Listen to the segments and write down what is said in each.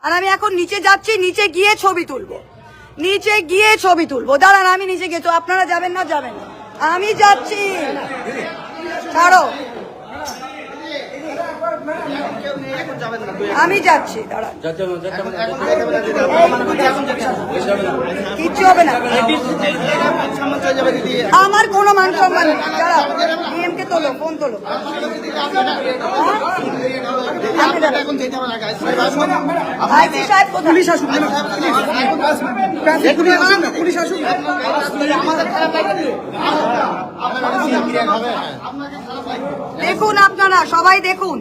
আর আমি এখন নিচে যাচ্ছি, নিচে গিয়ে ছবি তুলবো, নিচে গিয়ে ছবি তুলবো। দাঁড়ান, আমি নিচে গিয়ে, তো আপনারা যাবেন না? যাবেন না, আমি যাচ্ছি। ছাড়ো, আমি যাচ্ছি। দাঁড়ান, কিচ্ছু হবে না, আমার কোনো মান সম্মান নেই। দাঁড়াও, ডিএমকে তোলো, ফোন তোলো। দেখুন আপনারা সবাই দেখুন,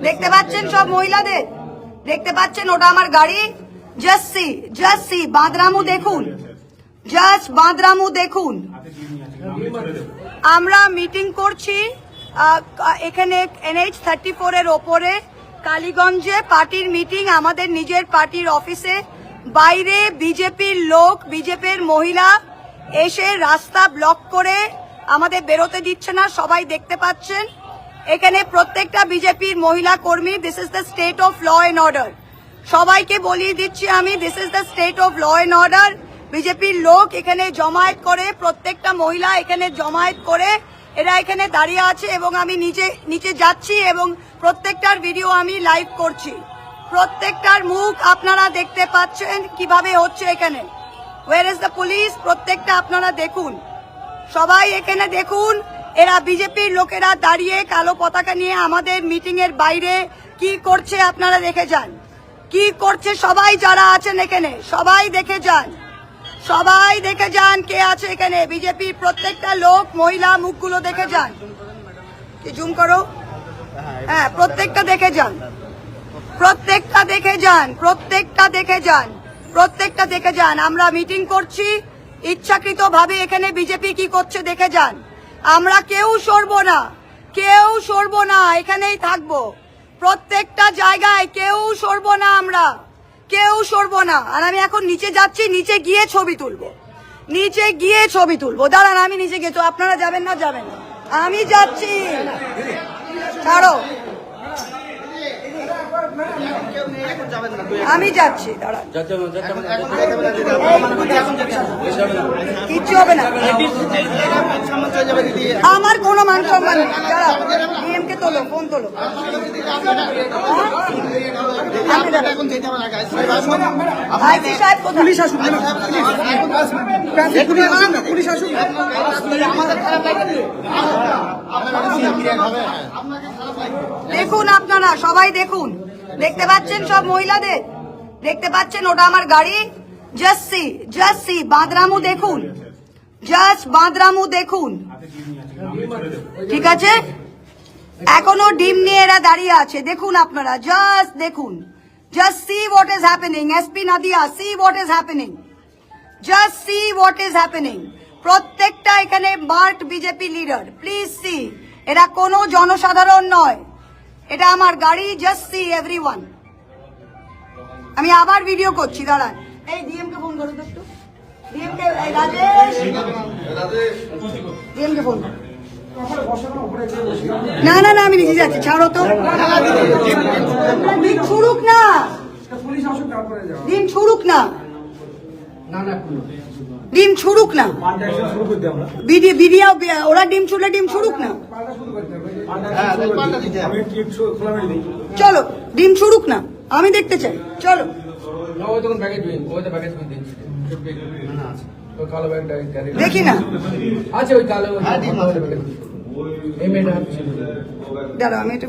দেখতে পাচ্ছেন সব মহিলাদের, দেখতে পাচ্ছেন ওটা আমার গাড়ি। জাস্ট সি বাঁদরামু দেখুন, জাস্ট বাঁদরামু দেখুন। আমরা মিটিং করছি এখানে NH-34 এর ওপরে কালীগঞ্জে, পার্টির মিটিং, আমাদের নিজের পার্টির অফিসে। বাইরে বিজেপির লোক, বিজেপির মহিলা এসে রাস্তা ব্লক করে আমাদের বেরোতে দিচ্ছে না, সবাই দেখতে পাচ্ছেন। এখানে প্রত্যেকটা বিজেপির মহিলা কর্মী, this is the state of law and order. সবাইকে বলিয়ে দিচ্ছি আমি, this is the state of law and order. বিজেপির লোক এখানে জমায়েত করে, প্রত্যেকটা মহিলা এখানে জমায়েত করে এরা এখানে দাঁড়িয়ে আছে, এবং আমি নিচে যাচ্ছি এবং প্রত্যেকটার ভিডিও আমি লাইভ করছি। প্রত্যেকটার মুখ আপনারা দেখতে পাচ্ছেন কিভাবে হচ্ছে এখানে। Where is the police? প্রত্যেকটা আপনারা দেখুন, সবাই এখানে দেখুন। এরা বিজেপির লোকেরা দাঁড়িয়ে কালো পতাকা নিয়ে আমাদের মিটিং এর বাইরে কি করছে আপনারা দেখে যান, কি করছে। সবাই যারা আছেন এখানে সবাই দেখে যান, সবাই দেখে যান কে আছে এখানে। বিজেপির প্রত্যেকটা লোক, মহিলা, মুখগুলো দেখে যান। কি জুম করো, হ্যাঁ, প্রত্যেকটা দেখে যান, প্রত্যেকটা দেখে যান, প্রত্যেকটা দেখে যান, প্রত্যেকটা দেখে যান। আমরা মিটিং করছি ইচ্ছাকৃত ভাবে, এখানে বিজেপি কি করছে দেখে যান। আমরা কেউ সরবো না, কেউ সরবো না, এখানেই থাকবো প্রত্যেকটা জায়গায়, কেউ সরবো না, আমরা কেউ সরবো না। আর আমি এখন নিচে যাচ্ছি, নিচে গিয়ে ছবি তুলবো, নিচে গিয়ে ছবি তুলবো। দাঁড়ান, আমি নিচে গিয়ে, তো আপনারা যাবেন না? যাবেন না, আমি যাচ্ছি। ছাড়ো, আমি যাচ্ছি। দাঁড়ান, কিচ্ছু হবে না, আমার কোনো মান সম্মান নেই। দাঁড়াও, ডিএমকে তোলো, ফোন তোলো। পুলিশ আসুক, পুলিশ আসুক। দেখুন আপনারা সবাই দেখুন, দেখতে পাচ্ছেন সব মহিলাদের, দেখতে পাচ্ছেন ওটা আমার গাড়ি। জাস্ট সি বাঁদরামু দেখুন, জাস্ট বাঁদরামু দেখুন, ঠিক আছে? এখনো ডিম নিয়ে এরা দাঁড়িয়ে আছে, দেখুন আপনারা, জাস্ট দেখুন, just see what is happening. SP Nadia, see what is happening, just see what is happening. প্রত্যেকটা এখানে marked BJP leader, please see. এরা কোনো জনসাধারণ নয়, এটা আমার গাড়ি। Just see everyone. আমি আবার ভিডিও করছি, দাঁড়ান। এই ডিএমকে ফোন করো তো একটু, ডিএমকে, রাজেশ, ডিএমকে ফোন করো। না না না, আমি নিচে যাচ্ছি, ছাড়ো তো। ডিম ছুড়ুক না, ডিম ছুড়ুক না, ডিম ছুড়ুক না, ওরা ডিম ছুড়লে ডিম ছুড়ুক না। চলো, ডিম ছুড়ুক না, আমি দেখতে চাই। চলো, দেখি না, দাঁড়াও আমি এটা